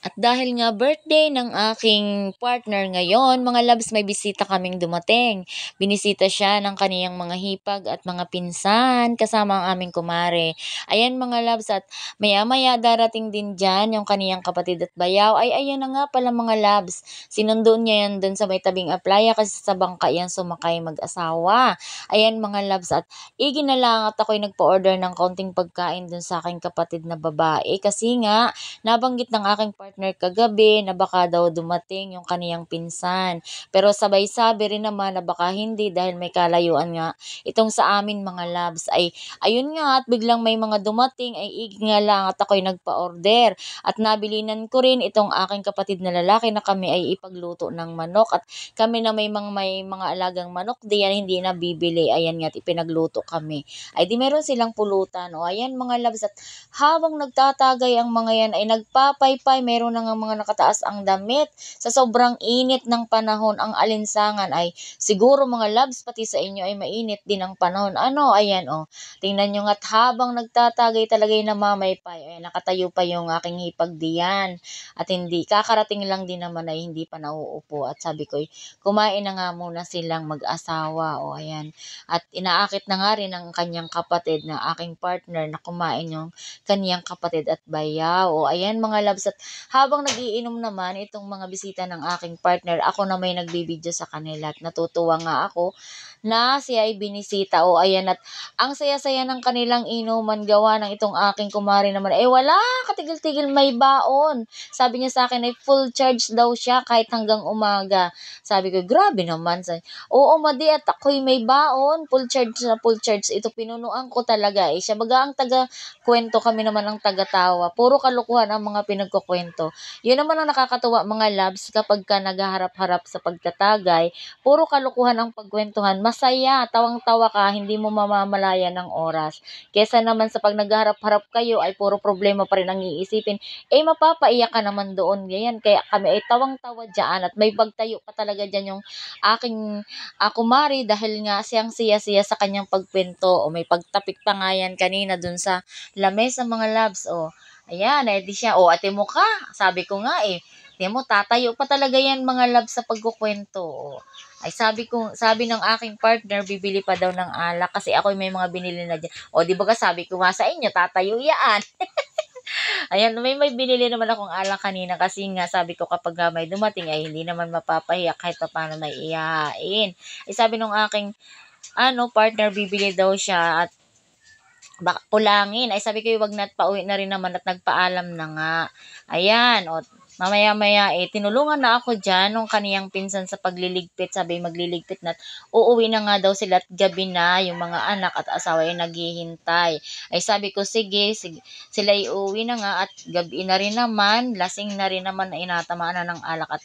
At dahil nga birthday ng aking partner ngayon, mga loves, may bisita kaming dumating. Binisita siya ng kaniyang mga hipag at mga pinsan kasama ang aming kumare. Ayan mga loves, at maya-maya darating din dyan yung kaniyang kapatid at bayaw. Ay ayan na nga pala mga loves. Sinundo niya yan dun sa may tabing aplaya kasi sa bangka yan sumakay mag-asawa. Ayan mga loves, at igi na lang at ako'y nagpa-order ng kaunting pagkain dun sa aking kapatid na babae kasi nga nabanggit ng aking partner kagabi na baka daw dumating yung kaniyang pinsan. Pero sabay sabi rin naman na baka hindi dahil may kalayuan nga itong sa amin mga loves. Ay ayun nga, at biglang may mga dumating ay igi nga lang at ako'y nagpa-order. At nabilinan ko rin itong aking kapatid na lalaki na kami ay ipagluto ng manok, at kami na may mga alagang manok diyan hindi na bibili. Ayan nga, at ipinagluto kami. Ay di meron silang pulutan. O ayan mga loves, at habang nagtatagay ang mga yan ay nagpapaypay, meron na ngang mga nakataas ang damit. Sa sobrang init ng panahon, ang alinsangan ay siguro mga loves pati sa inyo ay mainit din ang panahon. Ano, ayan tingnan nyo nga't habang nagtatagay talaga'y namamaypay. Ayan, nakatayo pa yung aking hipag diyan. At hindi, kakarating lang din naman ay hindi pa nauupo. At sabi ko, kumain na nga muna silang mag-asawa. O ayan. At inaakit na nga rin ang kanyang kapatid na aking partner na kumain yung kaniyang kapatid at bayaw. O ayan mga loves, at habang nagiinom naman itong mga bisita ng aking partner, ako na may nagbibideo sa kanila at natutuwa nga ako na siya ay binisita. O ayan, at ang saya-saya ng kanilang inuman gawa ng itong aking kumari naman. Wala, katigil-tigil may baon. Sabi niya sa akin ay full charge daw siya kahit hanggang umaga. Sabi ko, grabe naman. Oo, madi, at ako'y may baon. Full charge na full charge. Ito pinunuan ko talaga. Siya baga ang taga-kwento, kami naman ang taga-tawa. Puro kalukuhan ang mga pinagkukwento. Yun naman ang nakakatuwa mga loves kapag ka naghaharap-harap sa pagtatagay. Puro kalukuhan ang pagkwentuhan. Masaya, tawang-tawa ka, hindi mo mamamalayan ng oras. Kesa naman sa pag nagharap-harap kayo ay puro problema pa rin ang iisipin. Mapapaiyak ka naman doon. Ganyan, kaya kami ay tawang-tawa dyan, at may pagtayo pa talaga dyan yung aking kumari dahil nga siyang siya-siya sa kanyang pagkwento. O may pagtapik pa nga yan kanina dun sa lamesa mga loves. O ayan, di siya, ate mo ka. Sabi ko nga di mo, tatayo pa talaga yan mga loves sa pagkukwento. Ay sabi ng aking partner, bibili pa daw ng alak kasi ako may mga binili na dyan. Di ba ka sabi ko nga sa inyo, tatayo yan. Ayan, may binili naman akong alak kanina kasi nga sabi ko kapag may dumating ay hindi naman mapapahiya kahit pa paano may iyahain. Ay sabi ng aking partner, bibili daw siya at baka kulangin. Ay sabi ko, wag na, at pauwi na rin naman at nagpaalam na nga. Ayan, mamaya-maya tinulungan na ako dyan nung kaniyang pinsan sa pagliligpit. Sabi magliligpit na at uuwi na nga daw sila at gabi na yung mga anak at asawa ay naghihintay. Ay sabi ko, sige, sila uuwi na nga at gabi na rin naman, lasing na rin naman na inatamaan na ng alak at